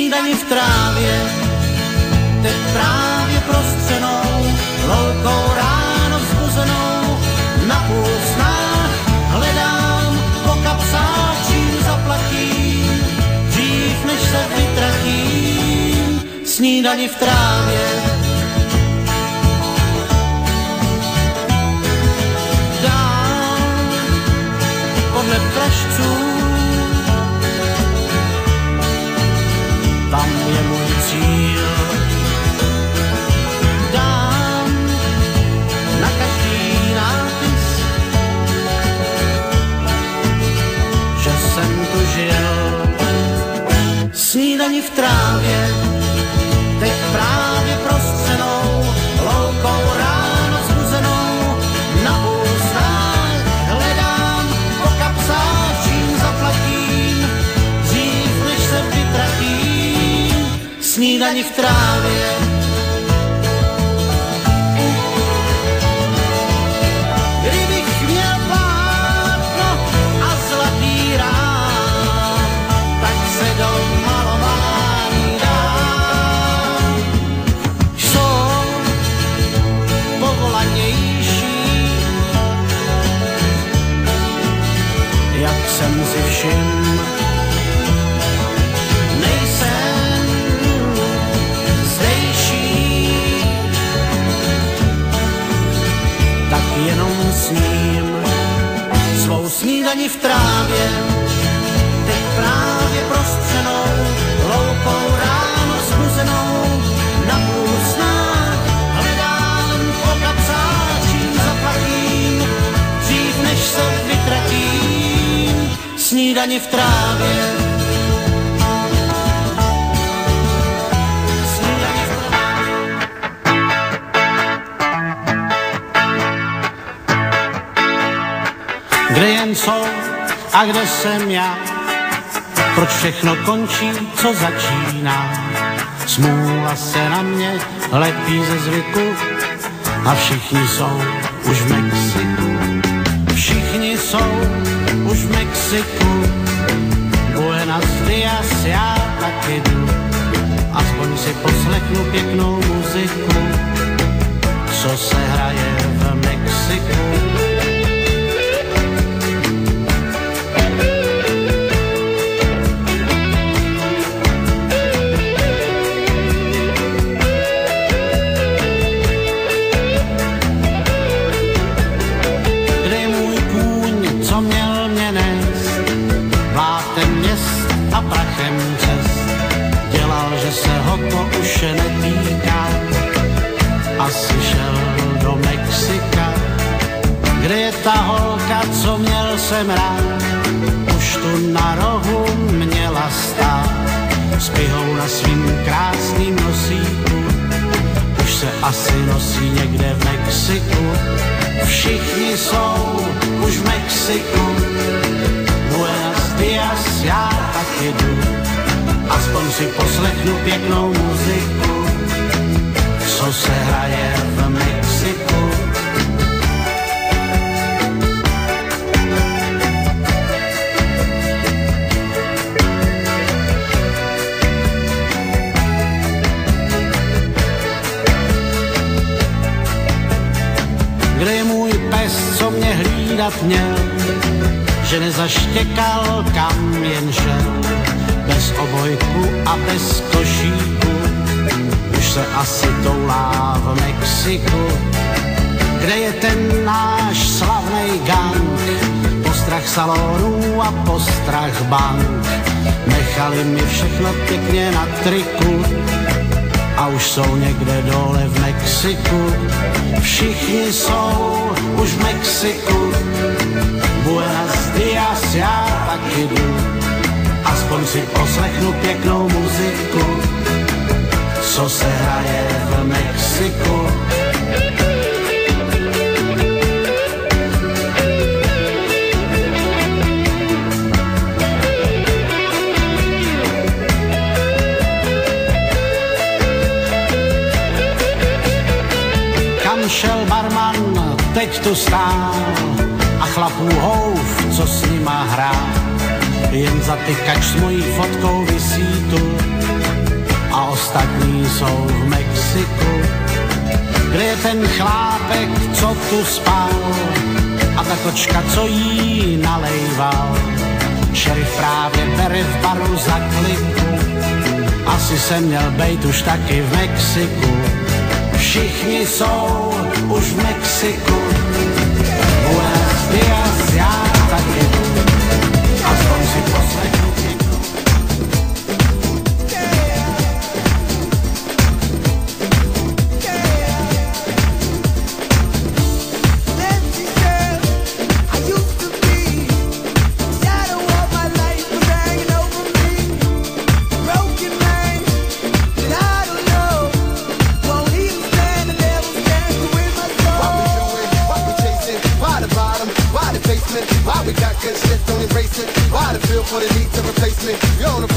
snídani v trávě, teď právě prostřenou, loukou ráno vzbuzenou, na půl snách hledám po kapsách, čím zaplatím, dřív než se vytratím, snídani v trávě. Dám podle pražců, tam je můj cíl. Dám na každý nápis, že jsem tu žil. Snídani v trávě, teď právě prostřenou, loukou ráno zbuzenou, na půl snách hledám po kapsách, čím zaplatím, dřív než se vytratím. Snídani v trávě. Kdybych měl plátno a zlatý rám, tak se do malování dám. Jsou povolanější, jak jsem si všiml. Nejsem zdejší, tak jenom sním svou snídani v trávě, teď právě prostřenou, loukou ráno zbuzenou, na půl snách hledám po kapsách, čím zaplatím, dřív než se vytratím, snídani v trávě. Kde jen jsou a kde jsem já, proč všechno končí, co začíná. Smůla se na mě lepí ze zvyku a všichni jsou už v Mexiku. Všichni jsou už v Mexiku, Buenos Dias, já taky jdu. Aspoň si poslechnu pěknou muziku, co se hraje v Mexiku. A prachem cest dělal, že se ho to už netýká. Asi šel do Mexika. Kde je ta holka, co měl jsem rád? Už tu na rohu měla stát s pihou na svým krásným nosíku. Už se asi nosí někde v Mexiku. Všichni jsou už v Mexiku. Buenos Dias, já taky jdu, aspoň si poslechnu pěknou muziku, co se hraje v Mexiku. Kde je můj pes, co mě hlídat měl, že nezaštěkal, kam jen šel, bez obojku a bez košíku, už se asi toulá v Mexiku. Kde je ten náš slavnej gang, postrach salonů a postrach bank, nechali mi všechno pěkně na triku a už jsou někde dole v Mexiku. Všichni jsou už v Mexiku. Buenos Dias, já taky jdu, aspoň si poslechnu pěknou muziku, co se hraje v Mexiku. Kam šel barman, teď tu stál, a chlapů houf, co s nima hrá, jen zatykač s mojí fotkou visí tu. ostatní jsou v Mexiku, kde je ten chlápek, co tu spal, a ta kočka, co jí nalejval. Šerif právě bere v baru za kliku, asi jsem měl bejt už taky v Mexiku. Všichni jsou už v Mexiku. Buenos dias, já taky jdu, aspoň si poslechnu. For the need to replace me, you're on the